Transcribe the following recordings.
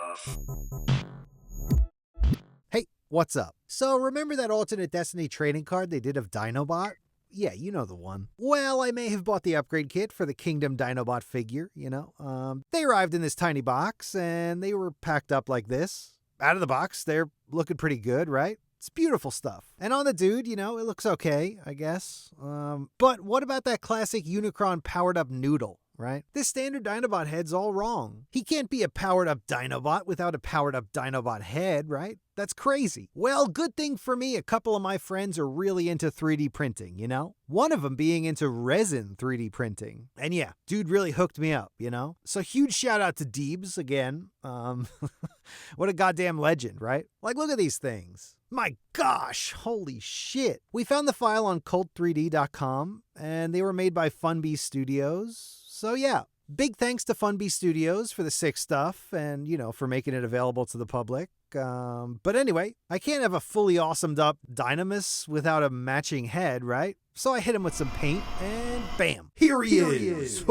Nistuff. Hey, what's up? So remember that alternate Destiny trading card they did of Dinobot? Yeah, you know the one. Well, I may have bought the upgrade kit for the Kingdom Dinobot figure, They arrived in this tiny box, and they were packed up like this. Out of the box, they're looking pretty good, right? It's beautiful stuff. And on the dude, it looks okay, I guess. But what about that classic Unicron powered-up noodle? Right? This standard Dinobot head's all wrong. He can't be a powered-up Dinobot without a powered-up Dinobot head, right? That's crazy. Well, good thing for me, a couple of my friends are really into 3D printing, One of them being into resin 3D printing. And yeah, dude really hooked me up, So huge shout out to Deebs again. What a goddamn legend, right? Like, look at these things. My gosh, holy shit. We found the file on cult3d.com, and they were made by Funbie Studios. So yeah, big thanks to Funbie Studios for the sick stuff and, for making it available to the public. But anyway, I can't have a fully awesomed up DINOMUS without a matching head, right? So I hit him with some paint and bam, here he is.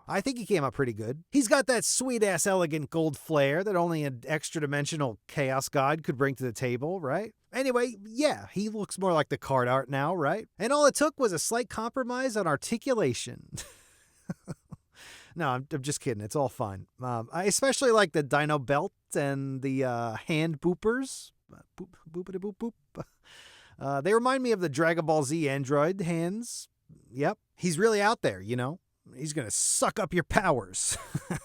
I think he came out pretty good. He's got that sweet-ass elegant gold flair that only an extra-dimensional Chaos God could bring to the table, right? Anyway, yeah, he looks more like the card art now, right? And all it took was a slight compromise on articulation. No, I'm just kidding. It's all fine. I especially like the dino belt and the hand boopers. Boop. They remind me of the Dragon Ball Z android hands. Yep, he's really out there, He's gonna suck up your powers.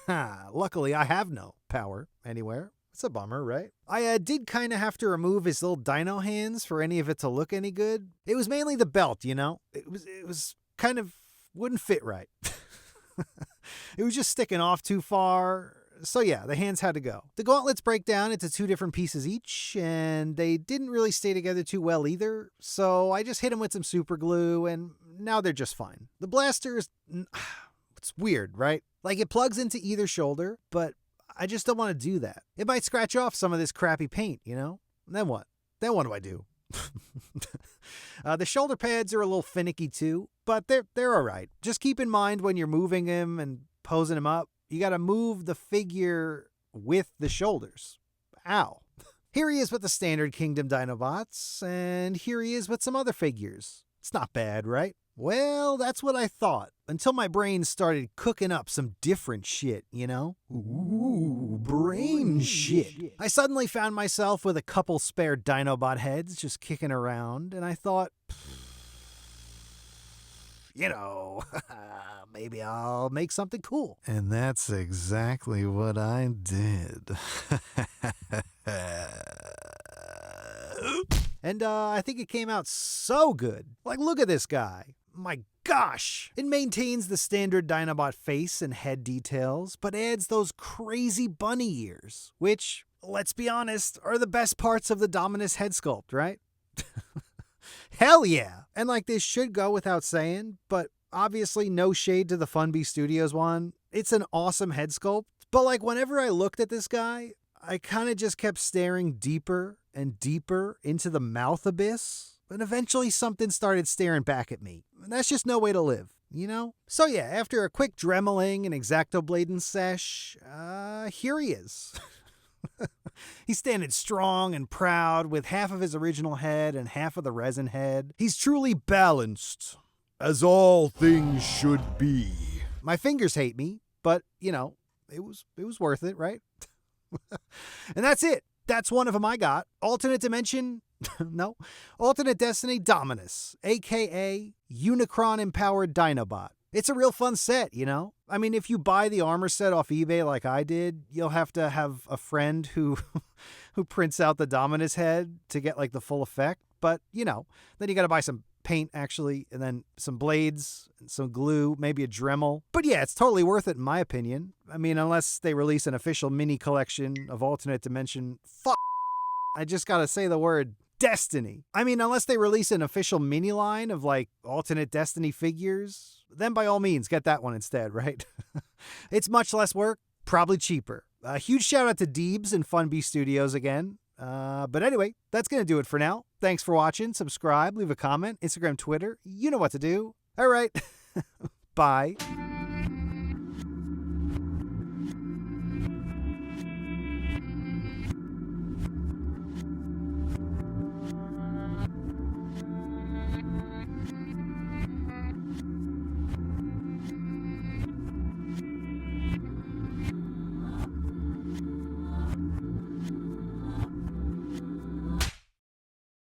Luckily, I have no power anywhere. It's a bummer, right? I did kind of have to remove his little dino hands for any of it to look any good. It was mainly the belt, It was kind of wouldn't fit right. It was just sticking off too far. So yeah, the hands had to go. The gauntlets break down into 2 different pieces each, and they didn't really stay together too well either. So I just hit them with some super glue, and now they're just fine. The blasters, it's weird, right? Like it plugs into either shoulder, but I just don't want to do that. It might scratch off some of this crappy paint, Then what? Then what do I do? The shoulder pads are a little finicky too, but they're all right. Just keep in mind when you're moving him and posing him up, you got to move the figure with the shoulders. Ow. Here he is with the standard Kingdom Dinobots, and here he is with some other figures. It's not bad, right? Well, that's what I thought, until my brain started cooking up some different shit, Ooh, brain shit. I suddenly found myself with a couple spare Dinobot heads just kicking around, and I thought, maybe I'll make something cool. And that's exactly what I did. And I think it came out so good. Like, look at this guy. My gosh! It maintains the standard Dinobot face and head details, but adds those crazy bunny ears, which, let's be honest, are the best parts of the Dominus head sculpt, right? Hell yeah! And like this should go without saying, but obviously no shade to the Funbie Studios one. It's an awesome head sculpt, but like whenever I looked at this guy, I kind of just kept staring deeper and deeper into the mouth abyss. And eventually something started staring back at me. And that's just no way to live, So yeah, after a quick dremeling and X-Acto-blading sesh, here he is. He's standing strong and proud with half of his original head and half of the resin head. He's truly balanced, as all things should be. My fingers hate me, but, it was worth it, right? And that's it. That's one of them I got. Alternate Dimension, no. Alternate Destiny Dominus, a.k.a. Unicron-empowered Dinobot. It's a real fun set, I mean, if you buy the armor set off eBay like I did, you'll have to have a friend who prints out the Dominus head to get, like, the full effect. But, then you got to buy some paint, actually, and then some blades, and some glue, maybe a Dremel. But yeah, it's totally worth it in my opinion. I mean, unless they release an official mini collection of Alternate Dimension. I just gotta say the word Destiny. I mean, unless they release an official mini line of like Alternate Destiny figures, then by all means get that one instead, right? It's much less work, probably cheaper. A huge shout out to Deebs and Funbie Studios again. But anyway, that's going to do it for now. Thanks for watching. Subscribe, leave a comment, Instagram, Twitter. You know what to do. All right. Bye.